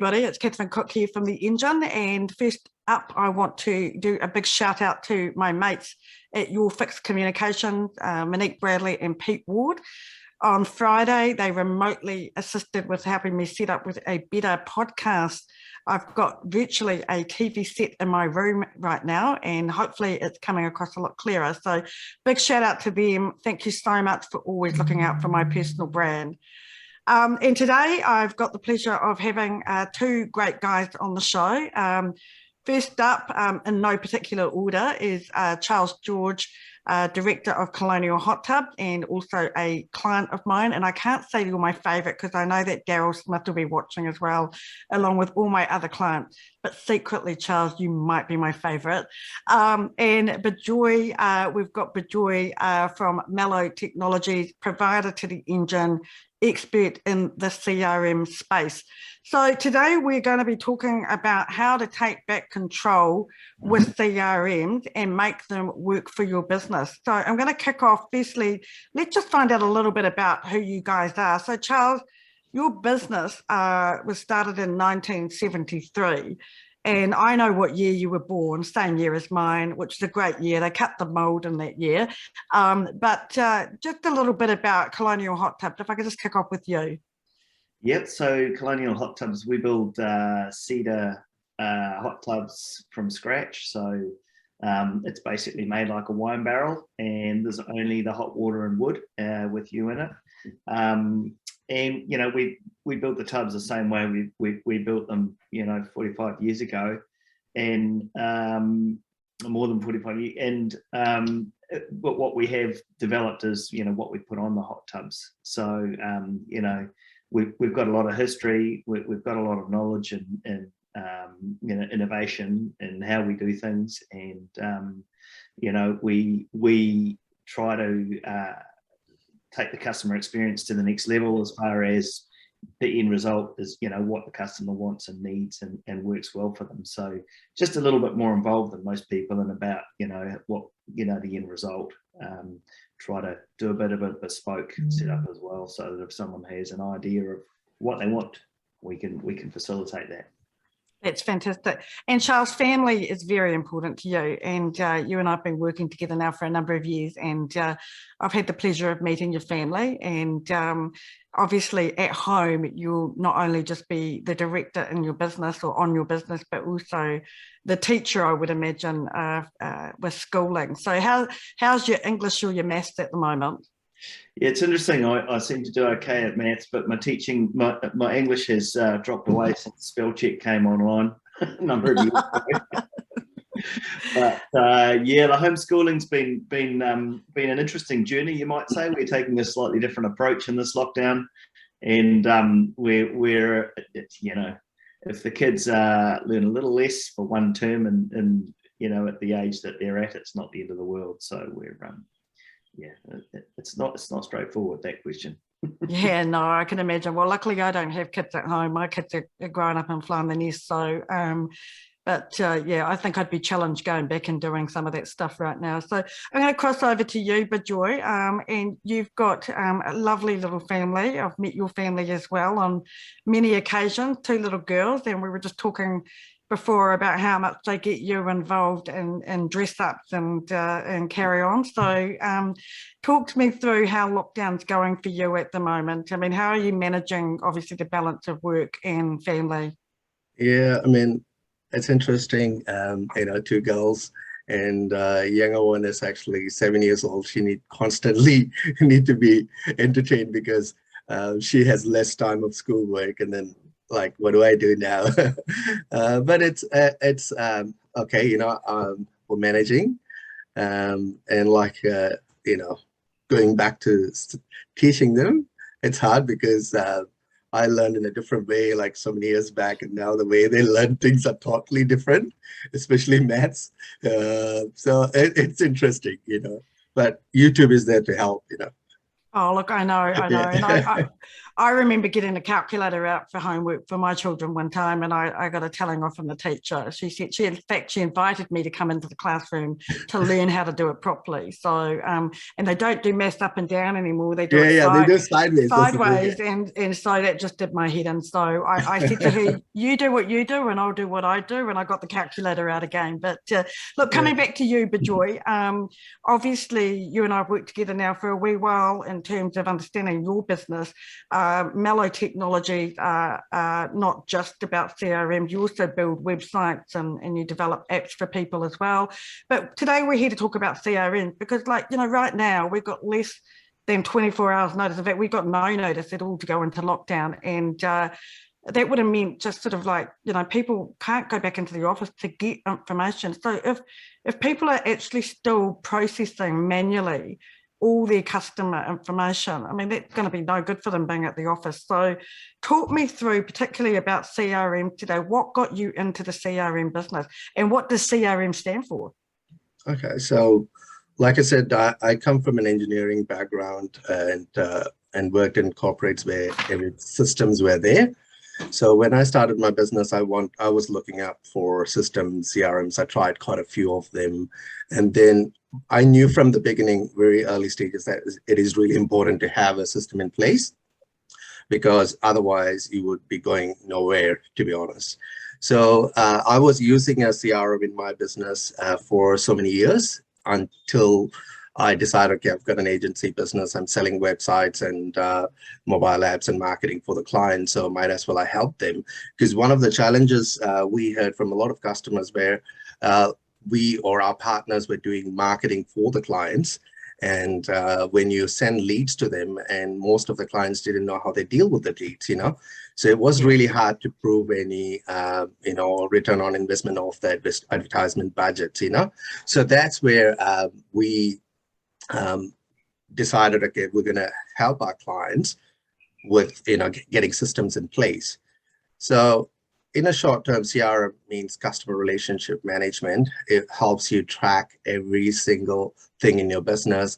Everybody, it's Catherine Cooke here from the Engine, and first up I want to do a big shout out to my mates at Your Fixed Communications, Monique Bradley and Pete Ward. On Friday they remotely assisted with helping me set up with a better podcast. I've got virtually a TV set in my room right now, and hopefully it's coming across a lot clearer, so big shout out to them. Thank you so much for always looking out for my personal brand. And today I've got the pleasure of having two great guys on the show. First up, in no particular order, is Charles George, Director of Colonial Hot Tubs and also a client of mine. And I can't say you're my favourite because I know that Daryl Smith will be watching as well, along with all my other clients. But secretly, Charles, you might be my favourite. And Bejoy, we've got Bejoy from Mello Technologies, provider to the Engine, expert in the CRM space. So today we're going to be talking about how to take back control with CRMs and make them work for your business. So I'm going to kick off. Firstly, let's just find out a little bit about who you guys are. So Charles, your business was started in 1973. And I know what year you were born, same year as mine, which is a great year. They cut the mold in that year. But just a little bit about Colonial Hot Tubs, if I could just kick off with you. Yep, so Colonial Hot Tubs, we build cedar hot tubs from scratch. So it's basically made like a wine barrel, and there's only the hot water and wood with you in it. And you know, we built the tubs the same way we built them, you know, 45 years ago, and more than 45 years. And but what we have developed is, you know, what we put on the hot tubs. So you know, we've got a lot of history, we've got a lot of knowledge and you know, innovation in how we do things, and you know, we try to take the customer experience to the next level as far as the end result is, you know, what the customer wants and needs and works well for them. So just a little bit more involved than most people, and about, you know, what, you know, the end result. Try to do a bit of a bespoke setup as well, so that if someone has an idea of what they want, we can facilitate that. That's fantastic. And Charles, family is very important to you, and you and I have been working together now for a number of years, and I've had the pleasure of meeting your family. And obviously at home, you'll not only just be the director in your business or on your business, but also the teacher, I would imagine, with schooling. So how's your English or your maths at the moment? Yeah, it's interesting. I seem to do okay at maths, but my English has dropped away since spell check came online a number of years ago. But yeah, the homeschooling's been an interesting journey, you might say. We're taking a slightly different approach in this lockdown, and we're you know, if the kids learn a little less for one term, and you know, at the age that they're at, it's not the end of the world. So we're yeah, it's not straightforward, that question. Yeah, no, I can imagine. Well, luckily I don't have kids at home. My kids are growing up and flying the nest. So, but yeah, I think I'd be challenged going back and doing some of that stuff right now. So I'm going to cross over to you, Bejoy, and you've got a lovely little family. I've met your family as well on many occasions, two little girls, and we were just talking before about how much they get you involved in dress ups and carry on. So talk to me through how lockdown's going for you at the moment. I mean, how are you managing, obviously, the balance of work and family? Yeah, I mean, it's interesting. You know, two girls, and younger one is actually 7 years old. She constantly need to be entertained because she has less time of schoolwork, and then, like, what do I do now? But it's okay, you know, we're managing, and like you know, going back to teaching them, it's hard because I learned in a different way like so many years back, and now the way they learn things are totally different, especially maths. So it's interesting, you know, but YouTube is there to help, you know. Oh, look, I know. Yeah. And I remember getting a calculator out for homework for my children one time, and I got a telling off from the teacher. She said, in fact, she invited me to come into the classroom to learn how to do it properly. So, and they don't do maths up and down anymore. They do it they do sideways. Sideways, and so that just did my head in. So I said to her, you do what you do, and I'll do what I do. And I got the calculator out again. But look, coming back to you, Bejoy, obviously you and I have worked together now for a wee while in terms of understanding your business. Mello technology not just about CRMs, you also build websites and you develop apps for people as well. But today we're here to talk about CRMs because, like, you know, right now we've got less than 24 hours notice. In fact, we've got no notice at all to go into lockdown. And that would have meant just sort of like, you know, people can't go back into the office to get information. So if people are actually still processing manually all their customer information, I mean, that's going to be no good for them being at the office. So talk me through, particularly about CRM today. What got you into the CRM business and what does CRM stand for? Okay, so like I said, I come from an engineering background and worked in corporates where every systems were there. So when I started my business, I was looking out for system CRMs. I tried quite a few of them. And then I knew from the beginning, very early stages, that it is really important to have a system in place because otherwise you would be going nowhere, to be honest. So I was using a CRM in my business for so many years until I decided, okay, I've got an agency business. I'm selling websites and mobile apps and marketing for the clients. So might as well I help them. Because one of the challenges we heard from a lot of customers where we or our partners were doing marketing for the clients. And when you send leads to them, and most of the clients didn't know how they deal with the leads, you know. So it was really hard to prove any, you know, return on investment of that advertisement budget, you know. So that's where we decided, okay, we're going to help our clients with, you know, getting systems in place. So in a short term, CRM means customer relationship management. It helps you track every single thing in your business,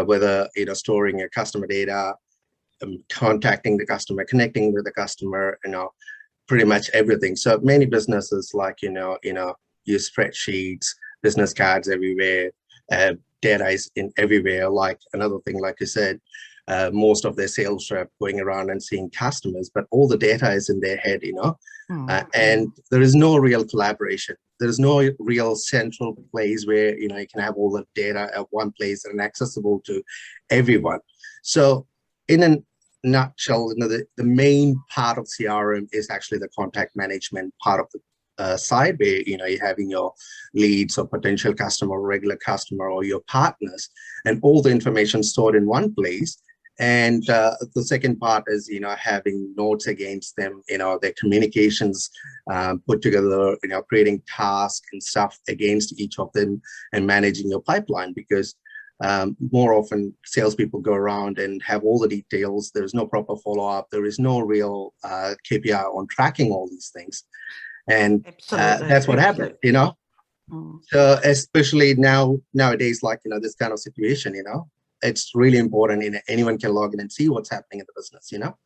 whether, you know, storing your customer data, contacting the customer, connecting with the customer, you know, pretty much everything. So many businesses, like, you know, use spreadsheets, business cards everywhere, data is in everywhere. Like another thing, like you said, most of their sales rep going around and seeing customers, but all the data is in their head, you know, and there is no real collaboration. There's no real central place where, you know, you can have all the data at one place and accessible to everyone. So in a nutshell, you know, the main part of CRM is actually the contact management part of the side where, you know, you're having your leads or potential customer, regular customer, or your partners, and all the information stored in one place. And the second part is, you know, having notes against them, you know, their communications put together, you know, creating tasks and stuff against each of them and managing your pipeline, because more often salespeople go around and have all the details. There's no proper follow-up. There is no real KPI on tracking all these things. And that's what happened, you know. So especially nowadays, like, you know, this kind of situation, you know, it's really important. You know, anyone can log in and see what's happening in the business, you know.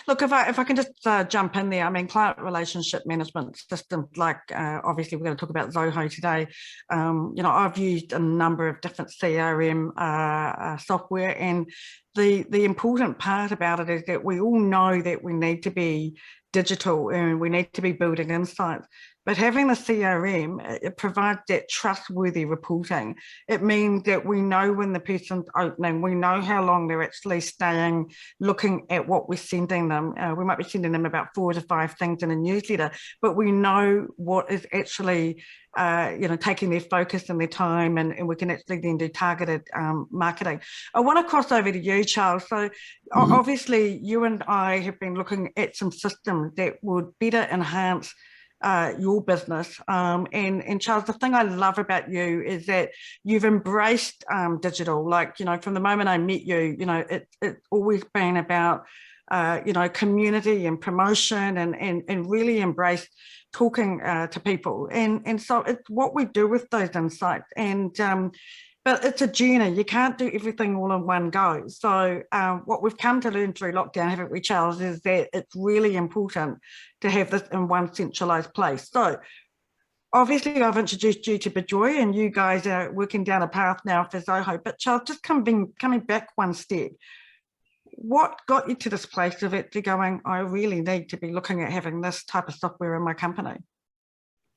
Look, if I can just jump in there, I mean, client relationship management systems, like obviously we're going to talk about Zoho today. You know, I've used a number of different CRM software, and the important part about it is that we all know that we need to be digital and we need to be building insights. But having the CRM, it provides that trustworthy reporting. It means that we know when the person's opening, we know how long they're actually staying, looking at what we're sending them. We might be sending them about 4 to 5 things in a newsletter, but we know what is actually, you know, taking their focus and their time, and we can actually then do targeted marketing. I want to cross over to you, Charles. So obviously you and I have been looking at some systems that would better enhance your business, and Charles, the thing I love about you is that you've embraced digital. Like, you know, from the moment I met you, you know, it's always been about you know, community and promotion, and really embrace talking to people, and so it's what we do with those insights. And But it's a journey. You can't do everything all in one go. So what we've come to learn through lockdown, haven't we, Charles, is that it's really important to have this in one centralised place. So obviously I've introduced you to Bejoy, and you guys are working down a path now for Zoho. But Charles, just coming back one step, what got you to this place of actually going, I really need to be looking at having this type of software in my company?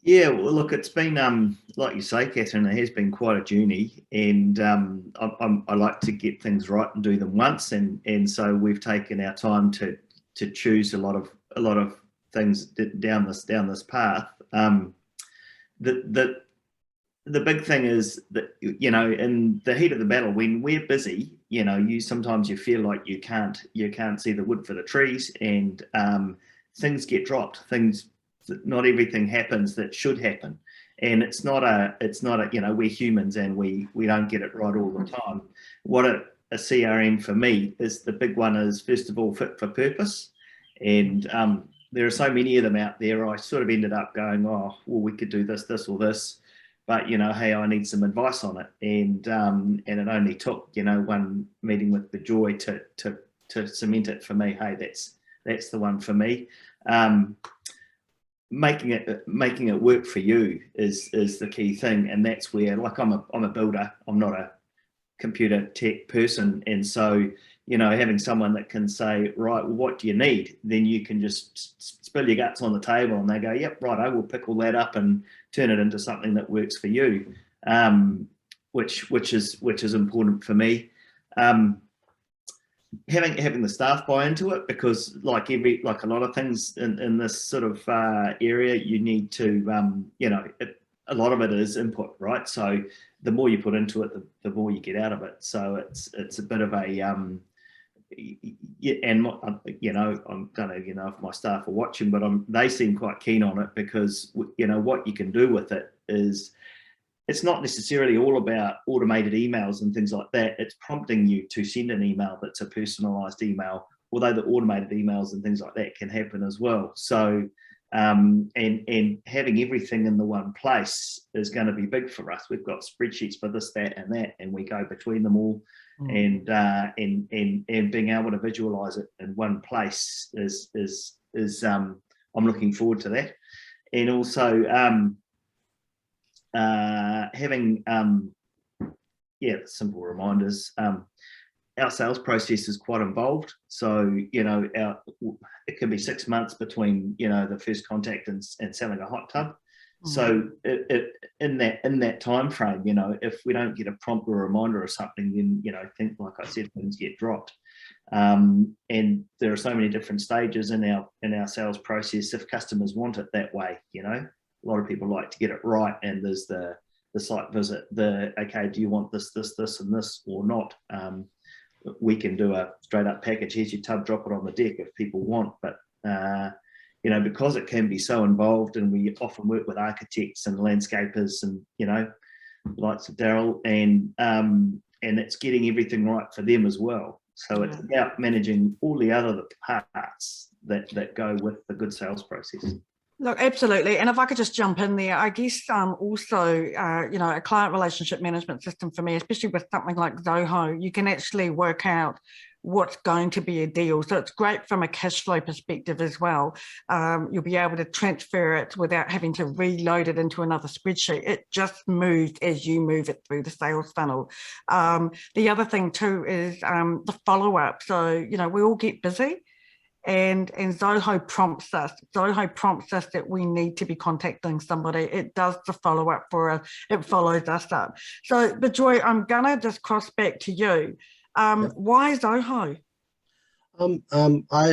Yeah, well, look, it's been, like you say, Catherine, it has been quite a journey, and I like to get things right and do them once, and so we've taken our time to choose a lot of things down this path. The big thing is that, you know, in the heat of the battle, when we're busy, you know, sometimes you feel like you can't see the wood for the trees, and things get dropped. Not everything happens that should happen, and it's not a you know, we're humans and we don't get it right all the time. What a CRM for me is, the big one is, first of all, fit for purpose, and there are so many of them out there. I sort of ended up going, oh well, we could do this or this, but you know, hey, I need some advice on it, and it only took, you know, one meeting with Bejoy to cement it for me. Hey, that's the one for me. Making it work for you is the key thing, and that's where, like, I'm a builder, I'm not a computer tech person, and so, you know, having someone that can say, right, well, what do you need, then you can just spill your guts on the table, and they go, yep, right, I will pick all that up and turn it into something that works for you, which is important for me. Having the staff buy into it, because like a lot of things in this sort of area, you need to, you know, a lot of it is input, right? So the more you put into it, the more you get out of it. So it's a bit of a, yeah, and you know, I don't even know if my staff are watching, but they seem quite keen on it, because, you know, what you can do with it is, it's not necessarily all about automated emails and things like that. It's prompting you to send an email that's a personalized email, although the automated emails and things like that can happen as well. So, and having everything in the one place is going to be big for us. We've got spreadsheets for this, that, and that, and we go between them all. And being able to visualize it in one place is I'm looking forward to that. And also, having simple reminders. Our sales process is quite involved, so, you know, it can be 6 months between, you know, the first contact and selling a hot tub. So in that time frame, you know, if we don't get a prompt or a reminder or something, then, you know, like I said, things get dropped. And there are so many different stages in our sales process. If customers want it that way, you know, a lot of people like to get it right, and there's the site visit, okay, do you want this, and this, or not? We can do a straight up package. Here's your tub, drop it on the deck if people want. But you know, because it can be so involved, and we often work with architects and landscapers, and, you know, likes of Daryl, and it's getting everything right for them as well. So it's about managing all the other parts that go with the good sales process. Look, absolutely. And if I could just jump in there, I guess also, you know, a client relationship management system for me, especially with something like Zoho, you can actually work out what's going to be a deal. So it's great from a cash flow perspective as well. You'll be able to transfer it without having to reload it into another spreadsheet. It just moves as you move it through the sales funnel. The other thing too is the follow-up. So, you know, we all get busy. And Zoho prompts us. Zoho prompts us that we need to be contacting somebody. It does the follow up for us. It follows us up. So, Bejoy, I'm gonna just cross back to you. Why Zoho?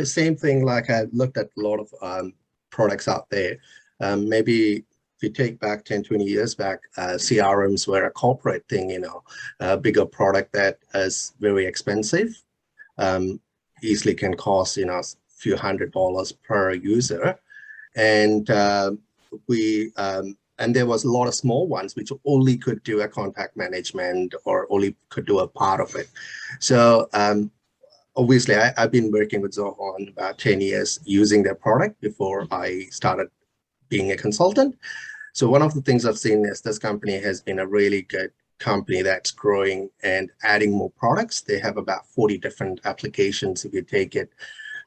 Same thing. Like, I looked at a lot of products out there. Maybe if you take back 10, 20 years back, CRMs were a corporate thing. You know, a bigger product that is very expensive. Easily can cost, you know, a few $100s per user, and and there was a lot of small ones which only could do a contact management or only could do a part of it. So obviously I've been working with Zoho on about 10 years using their product before I started being a consultant. So one of the things I've seen is this company has been a really good company that's growing and adding more products. They have about 40 different applications if you take it,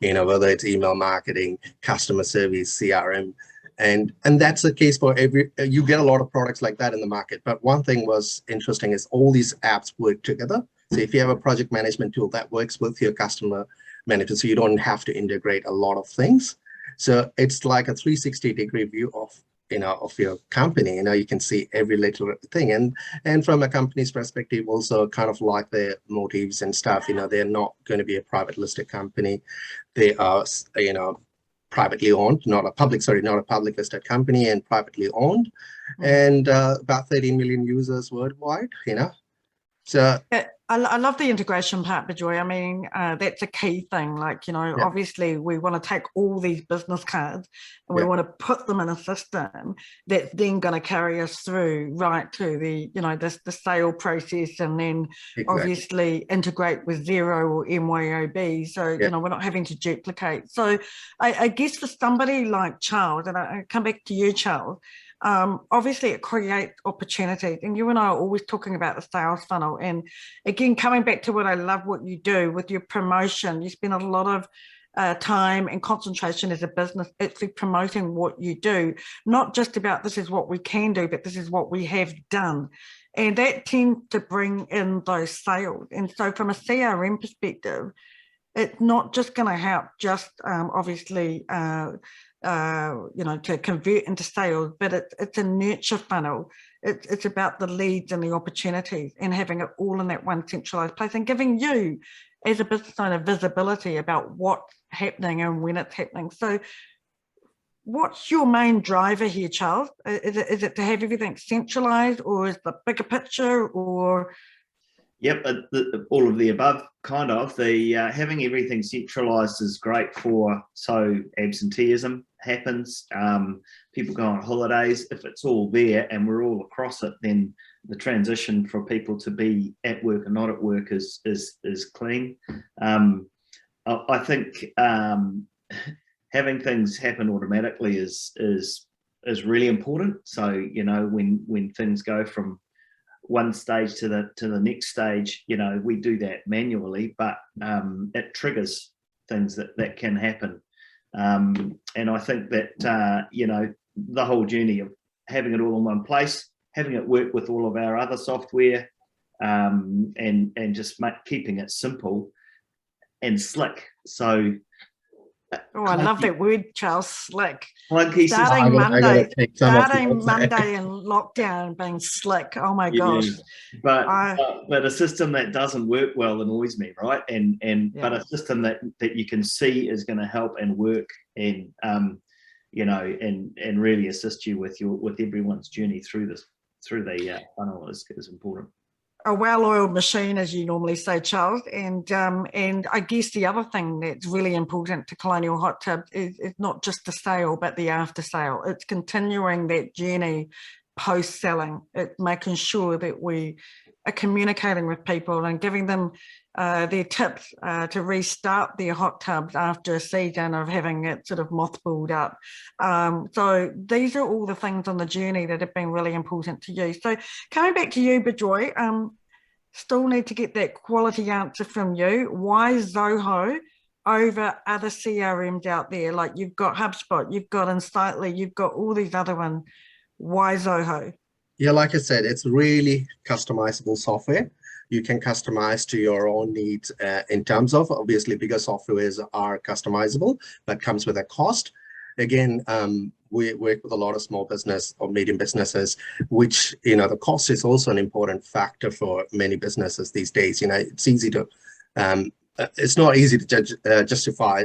whether it's email marketing, customer service, CRM. And that's the case for you get a lot of products like that in the market. But one thing was interesting is all these apps work together. So if you have a project management tool that works with your customer manager, so you don't have to integrate a lot of things. So it's like a 360-degree view of your company. You can see every little thing. And from a company's perspective, also kind of like their motives and stuff, they're not going to be a private listed company. They are, privately owned, not a public listed company, and privately owned, and about 13 million users worldwide, So I love the integration part, Bejoy. I mean, that's a key thing. Like, obviously we want to take all these business cards and we want to put them in a system that's then going to carry us through right to the, the sale process, and then obviously integrate with Xero or MYOB. So, we're not having to duplicate. So I guess for somebody like Charles, and I come back to you, Charles, obviously it creates opportunities, and you and I are always talking about the sales funnel. And again, coming back to what I love what you do with your promotion, you spend a lot of time and concentration as a business actually promoting what you do, not just about this is what we can do, but this is what we have done. And that tends to bring in those sales. And so from a CRM perspective, it's not just going to help just obviously to convert into sales, but it's a nurture funnel. It's about the leads and the opportunities, and having it all in that one centralized place, and giving you as a business owner visibility about what's happening and when it's happening. So what's your main driver here, Charles? Is it to have everything centralized, or is the bigger picture, or? Yep, all of the above, kind of. The having everything centralized is great so absenteeism happens, people go on holidays. If it's all there and we're all across it, then the transition for people to be at work and not at work is clean. I think having things happen automatically is really important. So when things go from one stage to the next stage, we do that manually, but it triggers things that can happen. And I think that the whole journey of having it all in one place, having it work with all of our other software, and just keeping it simple and slick. So I love that word, Charles, slick. Starting Monday in lockdown, being slick. Oh my gosh! But a system that doesn't work well annoys me, right? But a system that you can see is going to help and work, and and really assist you with everyone's journey through the funnel is important. A well-oiled machine, as you normally say, Charles. And I guess the other thing that's really important to Colonial Hot Tubs is not just the sale, but the after sale. It's continuing that journey post-selling. It's making sure that we are communicating with people and giving them their tips to restart their hot tubs after a season of having it sort of mothballed up. So these are all the things on the journey that have been really important to you. So coming back to you, Bejoy, still need to get that quality answer from you. Why Zoho over other CRMs out there? Like you've got HubSpot, you've got Untitled, you've got all these other ones. Why Zoho? Yeah, like I said, it's really customizable software. You can customize to your own needs in terms of, obviously, bigger softwares are customizable, but comes with a cost. Again, we work with a lot of small business or medium businesses, which, the cost is also an important factor for many businesses these days. It's easy to, it's not easy to justify,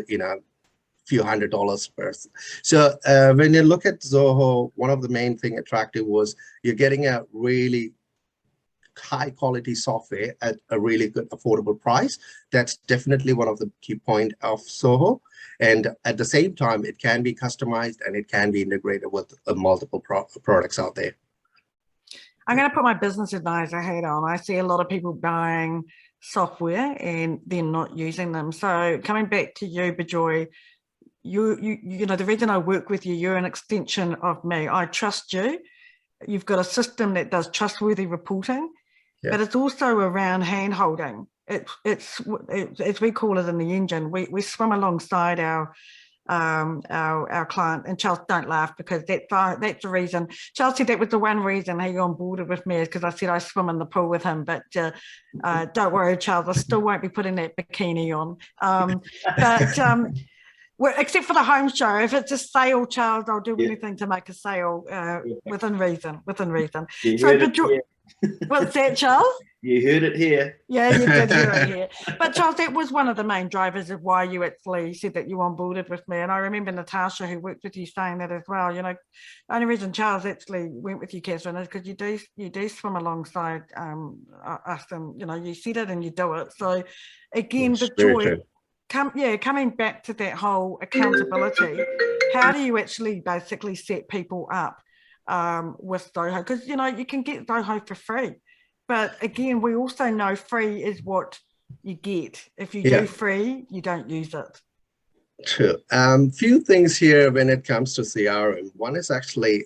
few $100s worth. So when you look at Zoho, one of the main thing attractive was you're getting a really high quality software at a really good affordable price. That's definitely one of the key points of Zoho. And at the same time, it can be customized and it can be integrated with multiple products out there. I'm going to put my business advisor hat on. I see a lot of people buying software and they're not using them. So coming back to you, Bejoy, you know, the reason I work with you, you're an extension of me. I trust you. You've got a system that does trustworthy reporting. but it's also around hand holding. It's as we call it in the engine, we swim alongside our client. And Charles, don't laugh, because that's the reason. Charles said that was the one reason he onboarded with me, is because I said I swim in the pool with him. But don't worry, Charles, I still won't be putting that bikini on. Well, except for the home show. If it's a sale, Charles, I'll do anything to make a sale within reason. So, what's that, Charles? You heard it here. Yeah, you did hear it here. But Charles, that was one of the main drivers of why you actually said that you onboarded with me. And I remember Natasha, who worked with you, saying that as well. You know, the only reason Charles actually went with you, Catherine, is because you do swim alongside us, and you know, you said it and you do it. So again, Bejoy, coming back to that whole accountability, how do you actually basically set people up with Zoho? Because you know, you can get Zoho for free. But again, we also know free is what you get. If you do free, you don't use it. True. Few things here when it comes to CRM. One is actually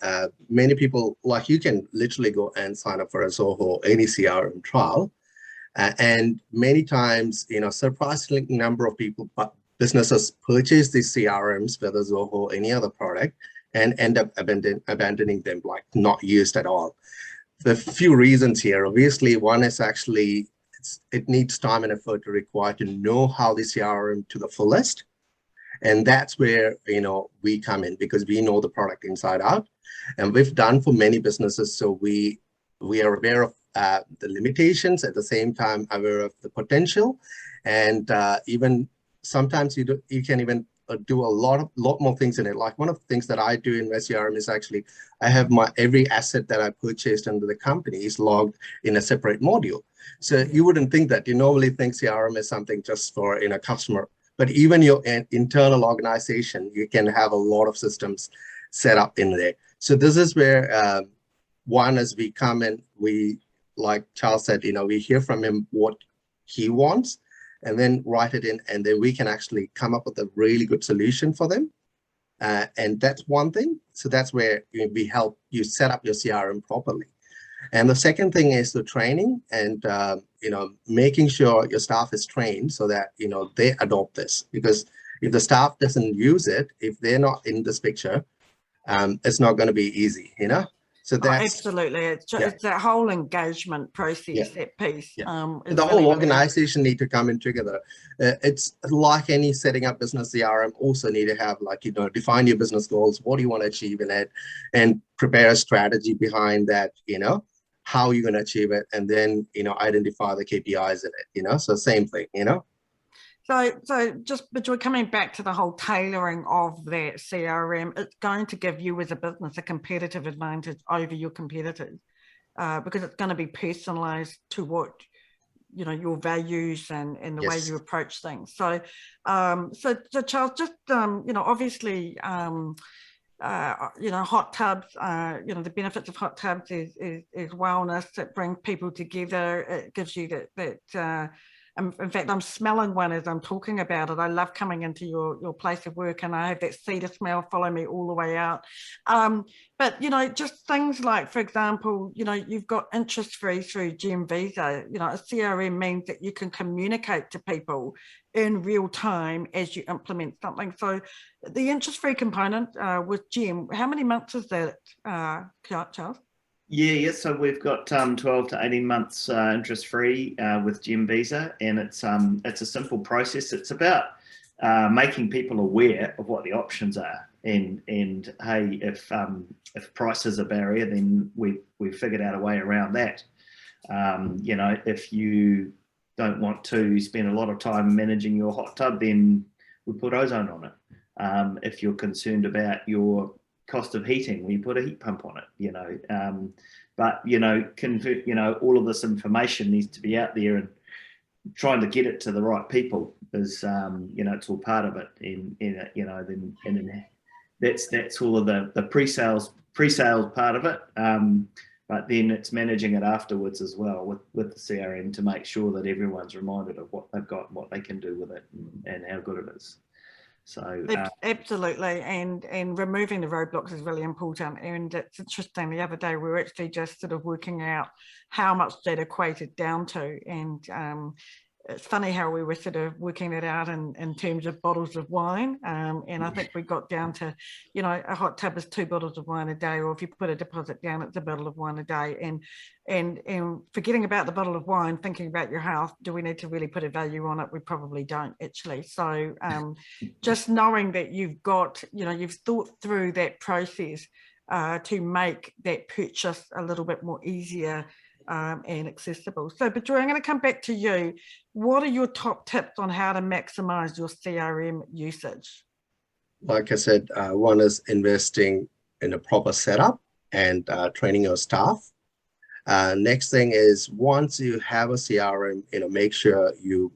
many people, like, you can literally go and sign up for a Zoho, any CRM trial. And many times, you know, surprisingly number of people, businesses purchase these CRMs, whether Zoho, any other product, and end up abandoning them, like not used at all. There are a few reasons here. Obviously, one is actually it needs time and effort to require to know how the CRM to the fullest. And that's where, you know, we come in, because we know the product inside out. And we've done for many businesses. So we are aware of the limitations, at the same time aware of the potential. And even sometimes you can even do a lot more things in it. Like one of the things that I do in my CRM is actually I have every asset that I purchased under the company is logged in a separate module. So you wouldn't think that. You normally think CRM is something just for a customer, but even your internal organization, you can have a lot of systems set up in there. So this is where one, as we come in, we, like Charles said, you know, we hear from him what he wants, and then write it in, and then we can actually come up with a really good solution for them. And that's one thing. So that's where we help you set up your CRM properly. And the second thing is the training, and you know, making sure your staff is trained so that, you know, they adopt this. Because if the staff doesn't use it, if they're not in this picture, it's not going to be easy, you know. So that's absolutely, it's that whole engagement process, that piece. The really, whole organization need to come in together. It's like any setting up business CRM, also need to have, like, you know, define your business goals. What do you want to achieve in it, and prepare a strategy behind that, you know, how you're going to achieve it, and then, you know, identify the KPIs in it, you know. So same thing, you know. So just Bejoy, coming back to the whole tailoring of that CRM, it's going to give you as a business a competitive advantage over your competitors, because it's going to be personalized to what, you know, your values and the way you approach things. So so Charles, just you know, obviously you know, hot tubs, you know, the benefits of hot tubs is wellness. It brings people together. It gives you that in fact, I'm smelling one as I'm talking about it. I love coming into your place of work, and I have that cedar smell follow me all the way out. But, you know, just things like, for example, you know, you've got interest-free through Gem Visa. You know, a CRM means that you can communicate to people in real time as you implement something. So the interest-free component with Gem, how many months is that, Charles? Yeah. So we've got 12 to 18 months interest-free with Gem Visa, and it's a simple process. It's about making people aware of what the options are, and hey, if price is a barrier, then we've figured out a way around that. You know, if you don't want to spend a lot of time managing your hot tub, then we put ozone on it. If you're concerned about your cost of heating, we put a heat pump on it, you know. But, you know, you know, all of this information needs to be out there, and trying to get it to the right people is, you know, it's all part of it. And you know, then that's all of the pre-sales part of it. But then it's managing it afterwards as well with the CRM, to make sure that everyone's reminded of what they've got and what they can do with it, and how good it is. So absolutely, and removing the roadblocks is really important. And it's interesting, the other day we were actually just sort of working out how much that equated down to, and it's funny how we were sort of working it out in terms of bottles of wine, and I think we got down to, you know, a hot tub is 2 bottles of wine a day, or if you put a deposit down, it's a bottle of wine a day. And forgetting about the bottle of wine, thinking about your health, do we need to really put a value on it? We probably don't, actually. So just knowing that you've got, you know, you've thought through that process to make that purchase a little bit more easier and accessible. So, Bejoy, I'm going to come back to you. What are your top tips on how to maximize your CRM usage? Like I said, one is investing in a proper setup and training your staff. Next thing is, once you have a CRM, you know, make sure you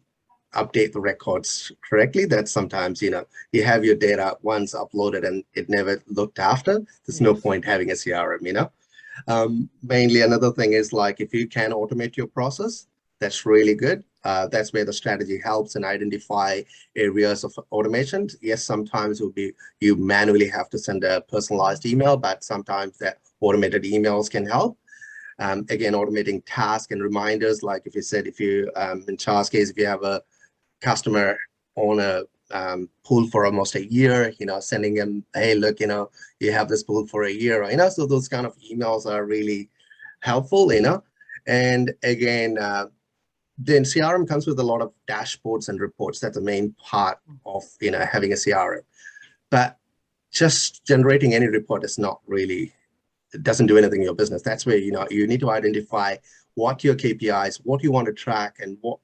update the records correctly. That sometimes, you know, you have your data once uploaded and it never looked after. There's no point having a CRM, you know. Mainly another thing is, like, if you can automate your process, that's really good. That's where the strategy helps and identify areas of automation. Yes, sometimes it will be you manually have to send a personalized email, but sometimes that automated emails can help. Again, automating tasks and reminders, like if you said, if you in Charles' case, if you have a customer on a pool for almost a year, you know, sending them, hey, look, you know, you have this pool for a year, you know, so those kind of emails are really helpful, you know. And again, then CRM comes with a lot of dashboards and reports. That's the main part of, you know, having a CRM. But just generating any report is not really, it doesn't do anything in your business. That's where, you know, you need to identify what your KPIs, what you want to track, and what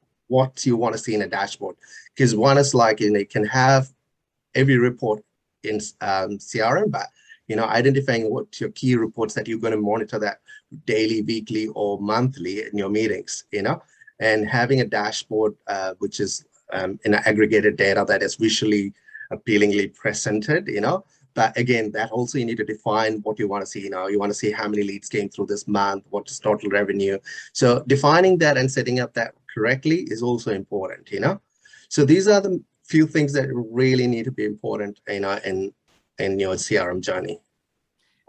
you want to see in a dashboard. Because one is like, you know, you can have every report in CRM, but, you know, identifying what your key reports that you're going to monitor that daily, weekly, or monthly in your meetings, you know, and having a dashboard, which is in aggregated data that is visually appealingly presented, you know. But again, that also you need to define what you want to see. You know, you want to see how many leads came through this month, what is total revenue. So defining that and setting up that correctly is also important, you know. So these are the few things that really need to be important, you know, in your CRM journey.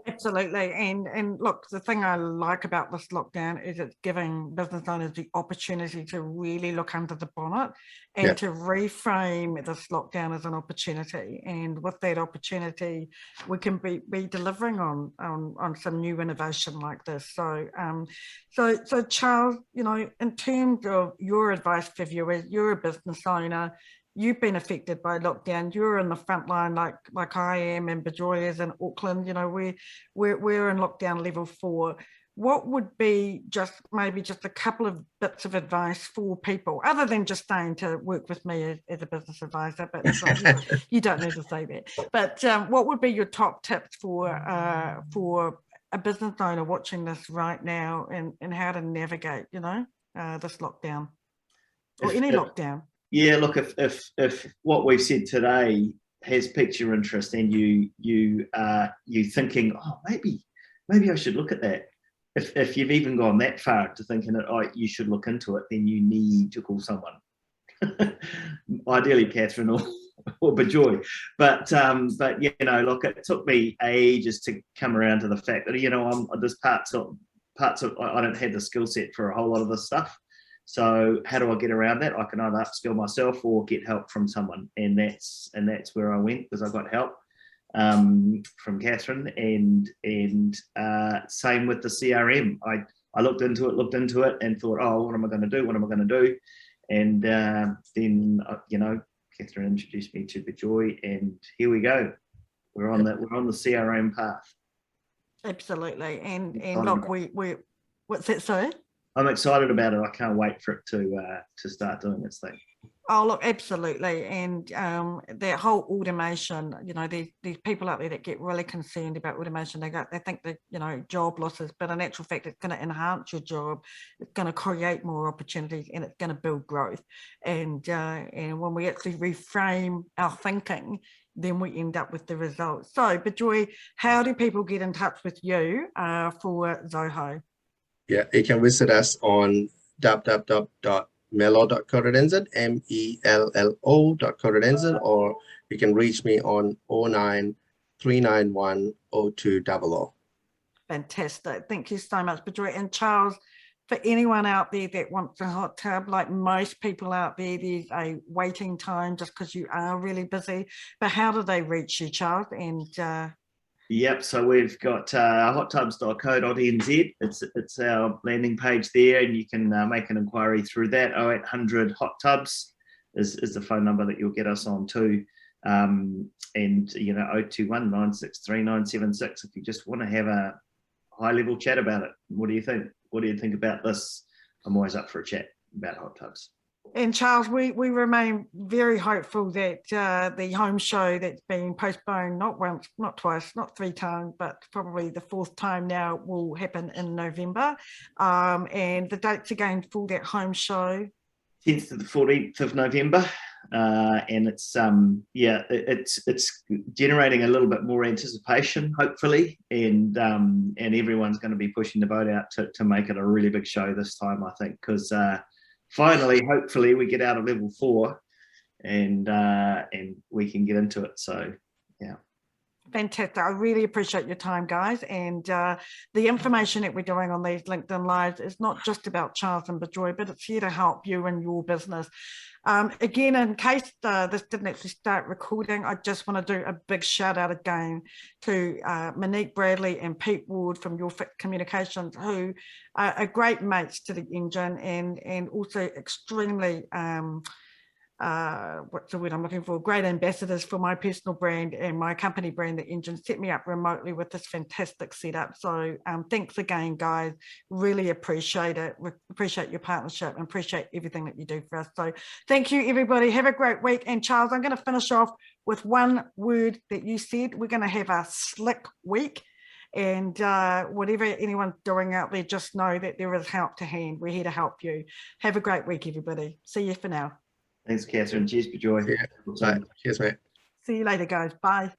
Absolutely. And look, the thing I like about this lockdown is it's giving business owners the opportunity to really look under the bonnet and to reframe this lockdown as an opportunity. And with that opportunity, we can be delivering on some new innovation like this. So so Charles, you know, in terms of your advice for viewers, you're a business owner, you've been affected by lockdown, you're in the front line like I am, and Bejoy is in Auckland, you know, we're in lockdown level 4. What would be maybe just a couple of bits of advice for people, other than just staying to work with me as a business advisor, but it's not, you don't need to say that. But what would be your top tips for a business owner watching this right now, and how to navigate, you know, this lockdown or any lockdown? Yeah, look, if what we've said today has piqued your interest and you thinking, oh, maybe I should look at that. If you've even gone that far to thinking that, oh, you should look into it, then you need to call someone. Ideally, Catherine or Bejoy. But you know, look, it took me ages to come around to the fact that, you know, there's parts of I don't have the skill set for a whole lot of this stuff. So how do I get around that? I can either upskill myself or get help from someone, and that's where I went, because I got help from Catherine, and same with the CRM. I looked into it and thought, oh, what am I going to do? And then you know, Catherine introduced me to Bejoy, and here we go. We're on the CRM path. Absolutely, and look, we what's that? Sorry. I'm excited about it. I can't wait for it to start doing its thing. Oh, look, absolutely. And that whole automation, you know, these people out there that get really concerned about automation, they think that, you know, job losses, but in actual fact, it's going to enhance your job. It's going to create more opportunities, and it's going to build growth. And when we actually reframe our thinking, then we end up with the results. So, Bejoy, how do people get in touch with you for Zoho? Yeah, you can visit us on www.zoho.com. mello.co.nz, mello.co.nz, or you can reach me on 09 391 0200. Fantastic. Thank you so much, Bejoy. And Charles, for anyone out there that wants a hot tub, like most people out there, there's a waiting time just because you are really busy. But how do they reach you, Charles? And Yep, so we've got hottubs.co.nz. It's our landing page there, and you can make an inquiry through that. 0800 Hot Tubs is the phone number that you'll get us on too. And 021 963 976 if you just want to have a high level chat about it. What do you think? What do you think about this? I'm always up for a chat about hot tubs. And Charles, we remain very hopeful that the home show that's been postponed, not once, not twice, not 3 times, but probably the 4th time now, will happen in November. And the dates again for that home show. 10th to the 14th of November. And it's it's generating a little bit more anticipation, hopefully, and everyone's going to be pushing the boat out to make it a really big show this time, I think, because finally, hopefully, we get out of level 4 and we can get into it. So, yeah. Fantastic. I really appreciate your time, guys. And the information that we're doing on these LinkedIn Lives is not just about Charles and Bejoy, but it's here to help you and your business. Again, in case this didn't actually start recording, I just want to do a big shout out again to Monique Bradley and Pete Ward from Your Fit Communications, who are great mates to the engine and also extremely what's the word I'm looking for, great ambassadors for my personal brand and my company brand, the engine. Set me up remotely with this fantastic setup. So thanks again, guys. Really appreciate it. We appreciate your partnership and appreciate everything that you do for us. So thank you, everybody. Have a great week. And Charles, I'm going to finish off with one word that you said. We're going to have a slick week. And whatever anyone's doing out there, just know that there is help to hand. We're here to help you. Have a great week, everybody. See you for now. Thanks, Catherine. Cheers, Bejoy. Yeah. Cheers, mate. See you later, guys. Bye.